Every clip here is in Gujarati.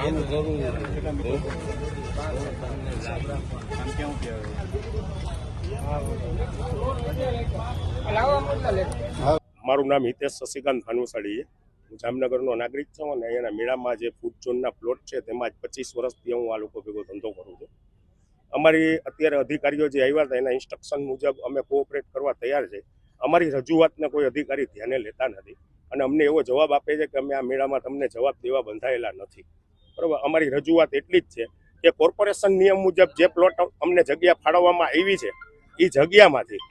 મારું નામ હિતેશ શશિકાંત ભાનુશાળી છે. હું જામનગરનો નાગરિક છું અને અહીંયાના મેળામાં જે ફૂડ ઝોનના પ્લોટ છે તેમાં જ 25 વર્ષથી હું આ લોકો ભેગો ધંધો કરું છું. અમારી અત્યારે અધિકારીઓ જે આવ્યા હતા એના ઇન્સ્ટ્રક્શન મુજબ અમે કોઓપરેટ કરવા તૈયાર છે. અમારી રજૂઆતને કોઈ અધિકારી ધ્યાને લેતા નથી અને અમને એવો જવાબ આપે છે કે અમે આ મેળામાં તમને જવાબ દેવા બંધાયેલા નથી. બરાબર, અમારી રજૂઆત એટલી જ છે કે કોર્પોરેશન નિયમ મુજબ જે પ્લોટ અમને જગ્યા ફાળવવામાં આવી છે એ જગ્યામાંથી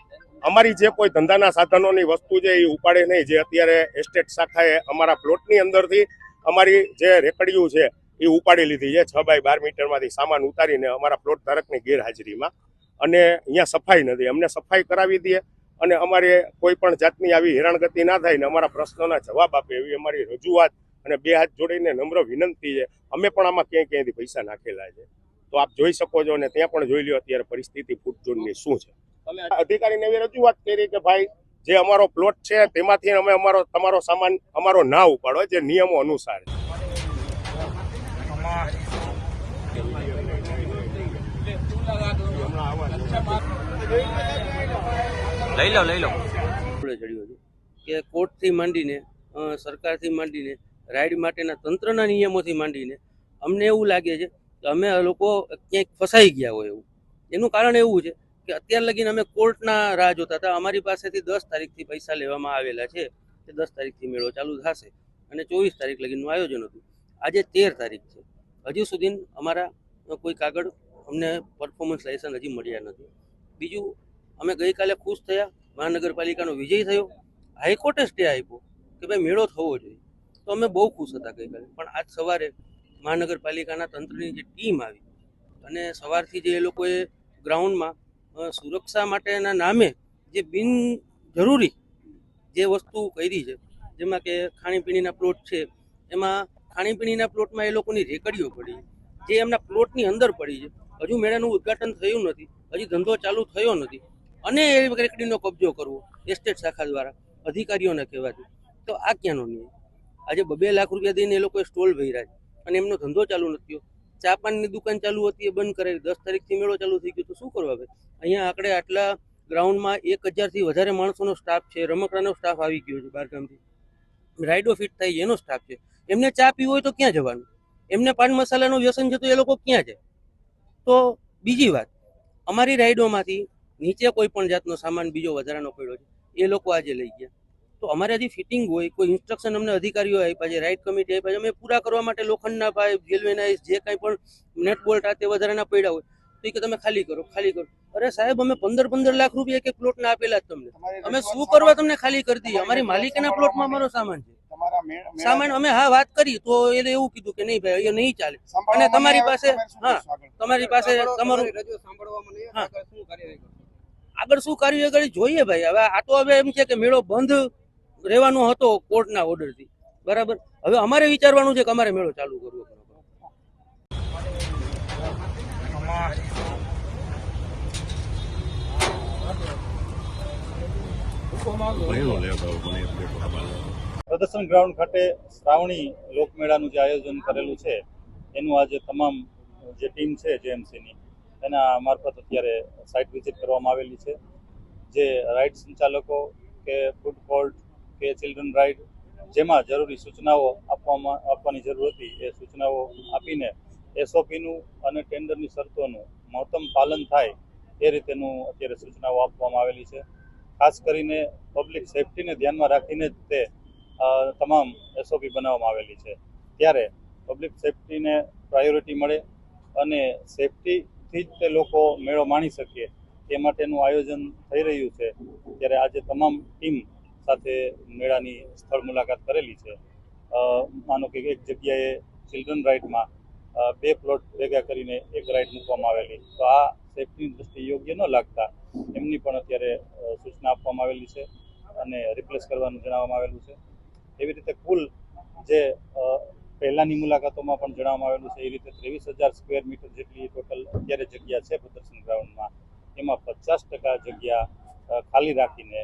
અમારી જે કોઈ ધંધાના સાધનોની વસ્તુ છે એ ઉપાડે નહીં. જે અત્યારે એસ્ટેટ શાખાએ અમારા પ્લોટની અંદરથી અમારી જે રેકડીઓ છે એ ઉપાડી લીધી છે 6x12 મીટરમાંથી સામાન ઉતારીને અમારા પ્લોટ ધારકની ગેરહાજરીમાં. અને અહીંયા સફાઈ નથી, અમને સફાઈ કરાવી દે અને અમારે કોઈ પણ જાતની આવી હેરાનગતિ ના થાય ને અમારા પ્રશ્નોના જવાબ આપે એવી અમારી રજૂઆત અને બે હાથ જોડીને નમ્ર વિનંતી છે. અમે પણ આમાં ક્યાંયથી પૈસા નાખેલા છે તો આપ જોઈ શકો છો અને ત્યાં પણ જોઈ લો અત્યારે પરિસ્થિતિ ફૂડ ઝોનની શું છે. અધિકારીને એવી રજૂઆત કરી કે ભાઈ જે અમારો પ્લોટ છે તેમાંથી અમે તમારો સામાન અમારો ના ઉપાડો જે નિયમો અનુસાર. લઈ લો ચડ્યો છે કે કોર્ટથી માંડીને સરકારથી માંડીને રાઈડ માટેના તંત્રના નિયમોથી માંડીને અમને એવું લાગે છે કે અમે લોકો ક્યાંક ફસાઈ ગયા હોય એવું. એનું કારણ એવું છે કે અત્યાર લગીને અમે કોર્ટના રાહ જોતા હતા. અમારી પાસેથી 10 તારીખથી પૈસા લેવામાં આવેલા છે કે 10 તારીખથી મેળો ચાલુ થશે અને 24 તારીખ લગીનનું આયોજન હતું. આજે 13 તારીખ છે, હજુ સુધી અમારા કોઈ કાગળ અમને પરફોર્મન્સ લાયસન્સ હજી મળ્યા નથી. બીજું, અમે ગઈકાલે ખુશ થયા, મહાનગરપાલિકાનો વિજય થયો, હાઈકોર્ટે સ્ટે આપ્યો કે ભાઈ મેળો થવો જોઈએ, તો અમે બહુ ખુશ હતા ગઈકાલે. પણ આજ સવારે મહાનગરપાલિકાના તંત્રની જે ટીમ આવી અને સવારથી જે એ લોકોએ ગ્રાઉન્ડમાં સુરક્ષા માટેના નામે જે બિનજરૂરી જે વસ્તુ કરી છે, જેમાં કે ખાણીપીણીના પ્લોટ છે, એમાં ખાણીપીણીના પ્લોટમાં એ લોકોની રેકડીઓ પડી જે એમના પ્લોટની અંદર પડી છે. હજુ મેળાનું ઉદ્ઘાટન થયું નથી, હજી ધંધો ચાલુ થયો નથી અને એ રેકડીનો કબજો કરવો એસ્ટેટ શાખા દ્વારા અધિકારીઓને કહેવાથી, તો આ ક્યાંનો ન્યાય? આજે 2 લાખ રૂપિયા દઈને એ લોકોએ સ્ટોલ ભર્યા છે અને એમનો ધંધો ચાલુ નથી થયો. ચા પાનની દુકાન ચાલુ હતી એ બંધ કરાવી, 10 તારીખથી મેળો ચાલુ થઈ ગયો તો શું કરવા ભાઈ? અહીંયા આંકડે આટલા ગ્રાઉન્ડમાં 1000થી વધારે માણસોનો સ્ટાફ છે, રમકડાનો સ્ટાફ આવી ગયો છે, બહારગામથી રાઇડો ફિટ થાય એનો સ્ટાફ છે. એમને ચા પીવી હોય તો ક્યાં જવાનું? એમને પાન મસાલાનું વ્યસન છે તો એ લોકો ક્યાં જાય? તો બીજી વાત, અમારી રાઇડોમાંથી નીચે કોઈ પણ જાતનો સામાન બીજો વધારાનો પડ્યો છે એ લોકો આજે લઈ ગયા. તો અમારે હજી ફિટિંગ હોય, કોઈ ઇન્સ્ટ્રક્શન અમને અધિકારીઓ આપ્યા છે, રાઇડ કમિટી આપ્યા છે, અમે પૂરા કરવા માટે લોખંડના પાઇપ, ગેલ્વેનાઇઝ જે કાંઈ પણ નેટ બોલ્ટ આ તે વધારાના પડ્યા હોય તો એ કે તમે ખાલી કરો. અરે સાહેબ, અમે 15 લાખ રૂપિયા એક પ્લોટના આપેલા જ તમને, અમે શું કરવા તમને ખાલી કરી દઈએ? અમારી માલિકીના પ્લોટમાં અમારો સામાન છે. સામાન અમે વાત કરી તો એને એવું કીધું કે નહીં ભાઈ, એ નહીં ચાલે. અને તમારી પાસે તમારું આગળ શું કાર્યવાહી જોઈએ ભાઈ? હવે આ તો હવે એમ છે કે મેળો બંધ રહેવાનો હતો કોર્ટના ઓર્ડરથી, બરાબર. હવે અમારે વિચારવાનું છે કે અમારે મેળો ચાલુ કરવો. પ્રદર્શન ગ્રાઉન્ડ ખાતે શ્રાવણી લોકમેળાનું જે આયોજન કરેલું છે એનું આજે તમામ જે ટીમ છે જેએમસીની એના મારફત અત્યારે સાઇટ વિઝિટ કરવામાં આવેલી છે. જે રાઇડ સંચાલકો કે ફૂડ કોર્ટ કે ચિલ્ડ્રન રાઇડ જેમાં જરૂરી સૂચનાઓ આપવાની જરૂર હતી એ સૂચનાઓ આપીને એસઓપીનું અને ટેન્ડરની શરતોનું મહત્તમ પાલન થાય એ રીતેનું અત્યારે સૂચનાઓ આપવામાં આવેલી છે. ખાસ કરીને પબ્લિક સેફટીને ધ્યાનમાં રાખીને જ તે તમામ એસઓપી બનાવવામાં આવેલી છે. ત્યારે પબ્લિક સેફટીને પ્રાયોરિટી મળે અને સેફટીથી જ તે લોકો મેળો માણી શકે તે માટેનું આયોજન થઈ રહ્યું છે. ત્યારે આજે તમામ ટીમ સાથે મેળાની સ્થળ મુલાકાત કરેલી છે. માનો કે એક જગ્યાએ ચિલ્ડ્રન રાઇડમાં 2 પ્લોટ ભેગા કરીને એક રાઇડ મૂકવામાં આવેલી, તો આ સેફટીની દ્રષ્ટિએ યોગ્ય ન લાગતા એમની પણ અત્યારે સૂચના આપવામાં આવેલી છે અને રિપ્લેસ કરવાનું જણાવવામાં આવેલું છે. એવી રીતે કુલ જે પહેલાંની મુલાકાતોમાં પણ જણાવવામાં આવેલું છે એ રીતે 23,000 સ્ક્વેર મીટર જેટલી ટોટલ અત્યારે જગ્યા છે પ્રદર્શન ગ્રાઉન્ડમાં. એમાં 50% જગ્યા ખાલી રાખીને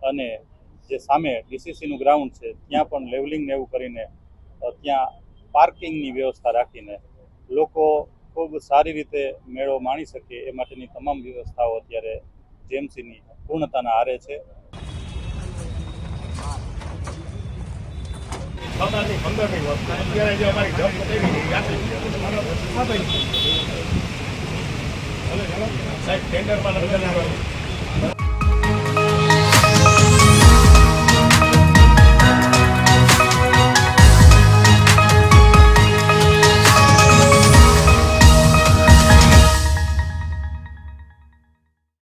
અને જે સામે ડીસીસીનું ગ્રાઉન્ડ છે ત્યાં પણ લેવલિંગ ને એવું કરીને ત્યાં પાર્કિંગની વ્યવસ્થા રાખીને લોકો ખૂબ સારી રીતે મેળો માણી શકે એ માટેની તમામ વ્યવસ્થાઓ અત્યારે જેએમસીની પૂર્ણતાના આરે છે. અત્યારે જે અમારી જપ સાહેબ ટેન્ડરમાં લગન